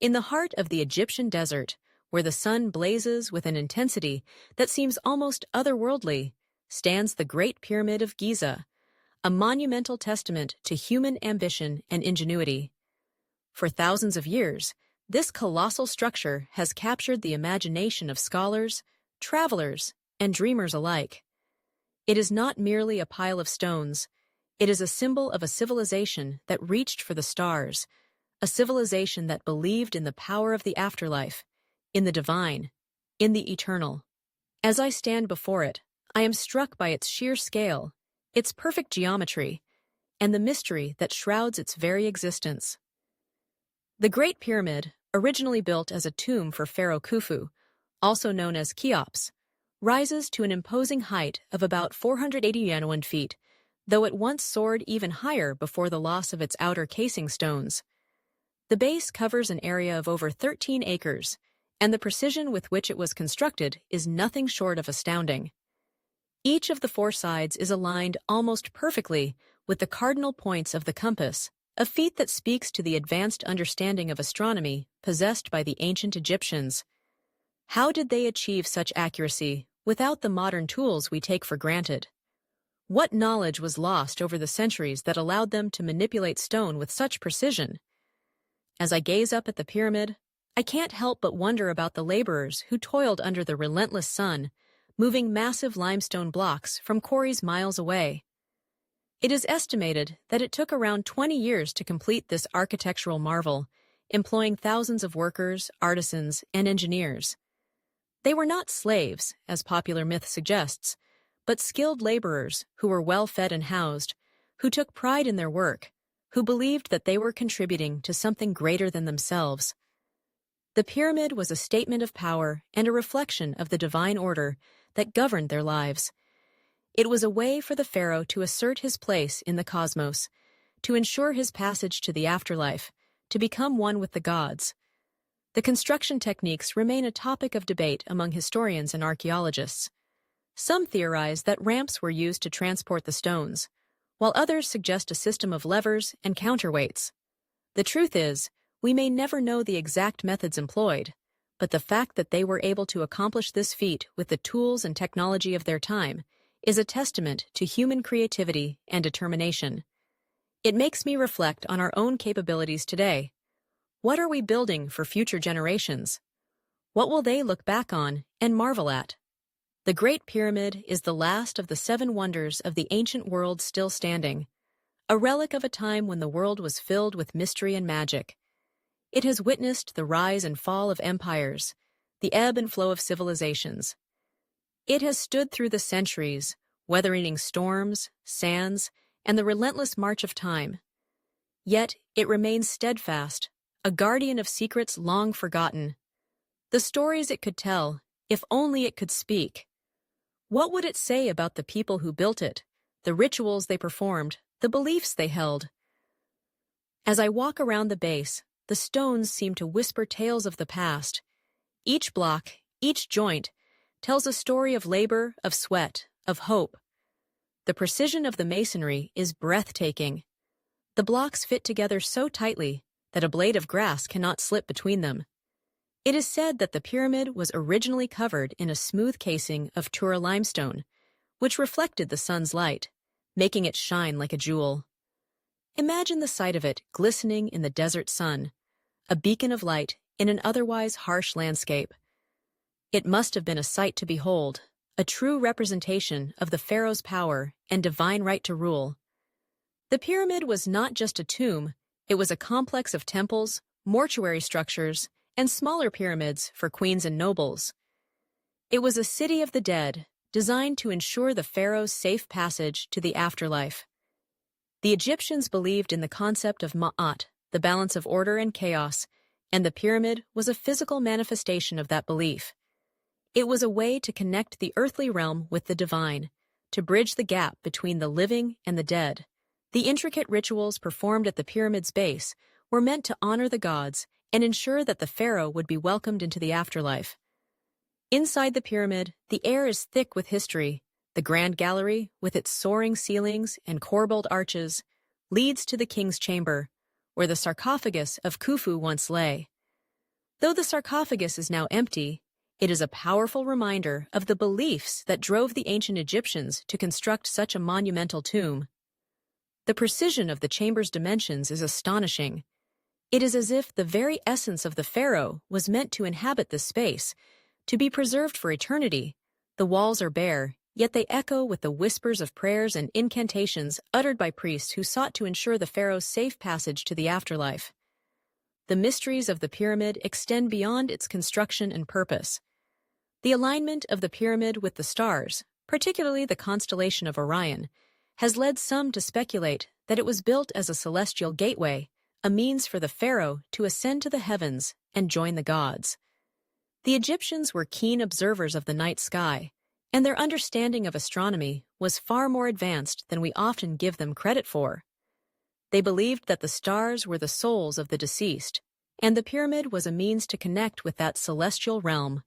In the heart of the Egyptian desert, where the sun blazes with an intensity that seems almost otherworldly, stands the Great Pyramid of Giza, a monumental testament to human ambition and ingenuity. For thousands of years, this colossal structure has captured the imagination of scholars, travelers, and dreamers alike. It is not merely a pile of stones. It is a symbol of a civilization that reached for the stars, a civilization that believed in the power of the afterlife, in the divine, in the eternal. As I stand before it, I am struck by its sheer scale, its perfect geometry, and the mystery that shrouds its very existence. The Great Pyramid, originally built as a tomb for Pharaoh Khufu, also known as Cheops, rises to an imposing height of about 481 feet, though it once soared even higher before the loss of its outer casing stones. The base covers an area of over 13 acres, and the precision with which it was constructed is nothing short of astounding. Each of the four sides is aligned almost perfectly with the cardinal points of the compass, a feat that speaks to the advanced understanding of astronomy possessed by the ancient Egyptians. How did they achieve such accuracy without the modern tools we take for granted? What knowledge was lost over the centuries that allowed them to manipulate stone with such precision? As I gaze up at the pyramid, I can't help but wonder about the laborers who toiled under the relentless sun, moving massive limestone blocks from quarries miles away. It is estimated that it took around 20 years to complete this architectural marvel, employing thousands of workers, artisans, and engineers. They were not slaves, as popular myth suggests, but skilled laborers who were well-fed and housed, who took pride in their work, who believed that they were contributing to something greater than themselves. The pyramid was a statement of power and a reflection of the divine order that governed their lives. It was a way for the pharaoh to assert his place in the cosmos, to ensure his passage to the afterlife, to become one with the gods. The construction techniques remain a topic of debate among historians and archaeologists. Some theorize that ramps were used to transport the stones, while others suggest a system of levers and counterweights. The truth is, we may never know the exact methods employed, but the fact that they were able to accomplish this feat with the tools and technology of their time is a testament to human creativity and determination. It makes me reflect on our own capabilities today. What are we building for future generations? What will they look back on and marvel at? The Great Pyramid is the last of the 7 wonders of the ancient world still standing, a relic of a time when the world was filled with mystery and magic. It has witnessed the rise and fall of empires, the ebb and flow of civilizations. It has stood through the centuries, weathering storms, sands, and the relentless march of time. Yet it remains steadfast, a guardian of secrets long forgotten. The stories it could tell, if only it could speak. What would it say about the people who built it, the rituals they performed, the beliefs they held? As I walk around the base, the stones seem to whisper tales of the past. Each block, each joint, tells a story of labor, of sweat, of hope. The precision of the masonry is breathtaking. The blocks fit together so tightly that a blade of grass cannot slip between them. It is said that the pyramid was originally covered in a smooth casing of Tura limestone, which reflected the sun's light, making it shine like a jewel. Imagine the sight of it glistening in the desert sun, a beacon of light in an otherwise harsh landscape. It must have been a sight to behold, a true representation of the pharaoh's power and divine right to rule. The pyramid was not just a tomb, it was a complex of temples, mortuary structures, and smaller pyramids for queens and nobles. It was a city of the dead, designed to ensure the pharaoh's safe passage to the afterlife. The Egyptians believed in the concept of ma'at, the balance of order and chaos, and the pyramid was a physical manifestation of that belief. It was a way to connect the earthly realm with the divine, to bridge the gap between the living and the dead. The intricate rituals performed at the pyramid's base were meant to honor the gods and ensure that the pharaoh would be welcomed into the afterlife. Inside the pyramid, the air is thick with history. The grand gallery, with its soaring ceilings and corbelled arches, leads to the king's chamber, where the sarcophagus of Khufu once lay. Though the sarcophagus is now empty, it is a powerful reminder of the beliefs that drove the ancient Egyptians to construct such a monumental tomb. The precision of the chamber's dimensions is astonishing. It is as if the very essence of the pharaoh was meant to inhabit this space, to be preserved for eternity. The walls are bare, yet they echo with the whispers of prayers and incantations uttered by priests who sought to ensure the pharaoh's safe passage to the afterlife. The mysteries of the pyramid extend beyond its construction and purpose. The alignment of the pyramid with the stars, particularly the constellation of Orion, has led some to speculate that it was built as a celestial gateway, a means for the pharaoh to ascend to the heavens and join the gods. The Egyptians were keen observers of the night sky, and their understanding of astronomy was far more advanced than we often give them credit for. They believed that the stars were the souls of the deceased, and the pyramid was a means to connect with that celestial realm.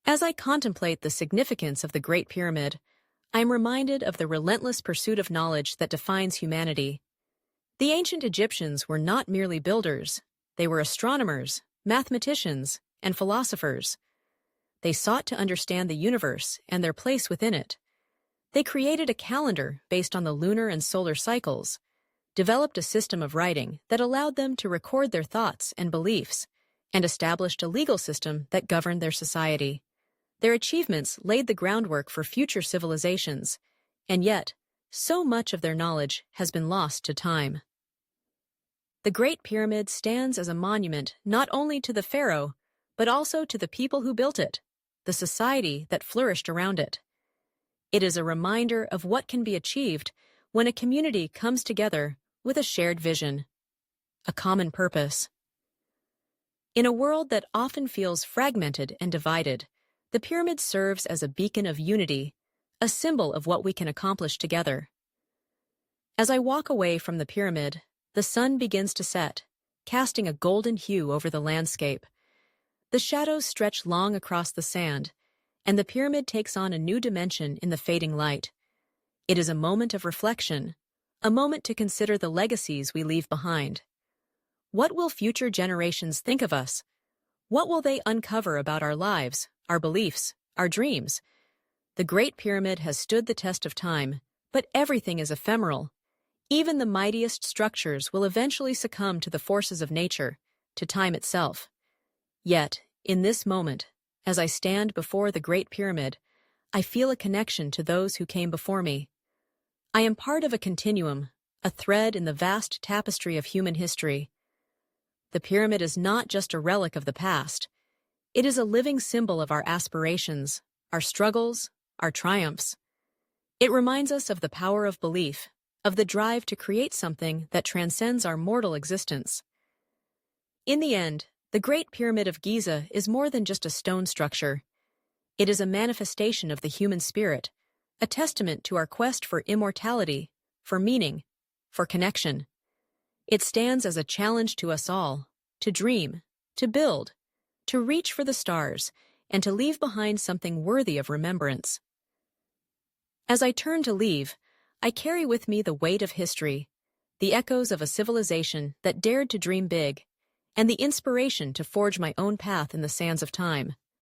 As I contemplate the significance of the Great Pyramid, I am reminded of the relentless pursuit of knowledge that defines humanity. The ancient Egyptians were not merely builders, they were astronomers, mathematicians, and philosophers. They sought to understand the universe and their place within it. They created a calendar based on the lunar and solar cycles, developed a system of writing that allowed them to record their thoughts and beliefs, and established a legal system that governed their society. Their achievements laid the groundwork for future civilizations, and yet, so much of their knowledge has been lost to time. The Great Pyramid stands as a monument not only to the pharaoh, but also to the people who built it, the society that flourished around it. It is a reminder of what can be achieved when a community comes together with a shared vision, a common purpose. In a world that often feels fragmented and divided, the pyramid serves as a beacon of unity, a symbol of what we can accomplish together. As I walk away from the pyramid, the sun begins to set, casting a golden hue over the landscape. The shadows stretch long across the sand, and the pyramid takes on a new dimension in the fading light. It is a moment of reflection, a moment to consider the legacies we leave behind. What will future generations think of us? What will they uncover about our lives, our beliefs, our dreams? The Great Pyramid has stood the test of time, but everything is ephemeral. Even the mightiest structures will eventually succumb to the forces of nature, to time itself. Yet, in this moment, as I stand before the Great Pyramid, I feel a connection to those who came before me. I am part of a continuum, a thread in the vast tapestry of human history. The pyramid is not just a relic of the past. It is a living symbol of our aspirations, our struggles, our triumphs. It reminds us of the power of belief, of the drive to create something that transcends our mortal existence. In the end, the Great Pyramid of Giza is more than just a stone structure. It is a manifestation of the human spirit, a testament to our quest for immortality, for meaning, for connection. It stands as a challenge to us all, to dream, to build, to reach for the stars, and to leave behind something worthy of remembrance. As I turn to leave, I carry with me the weight of history, the echoes of a civilization that dared to dream big, and the inspiration to forge my own path in the sands of time.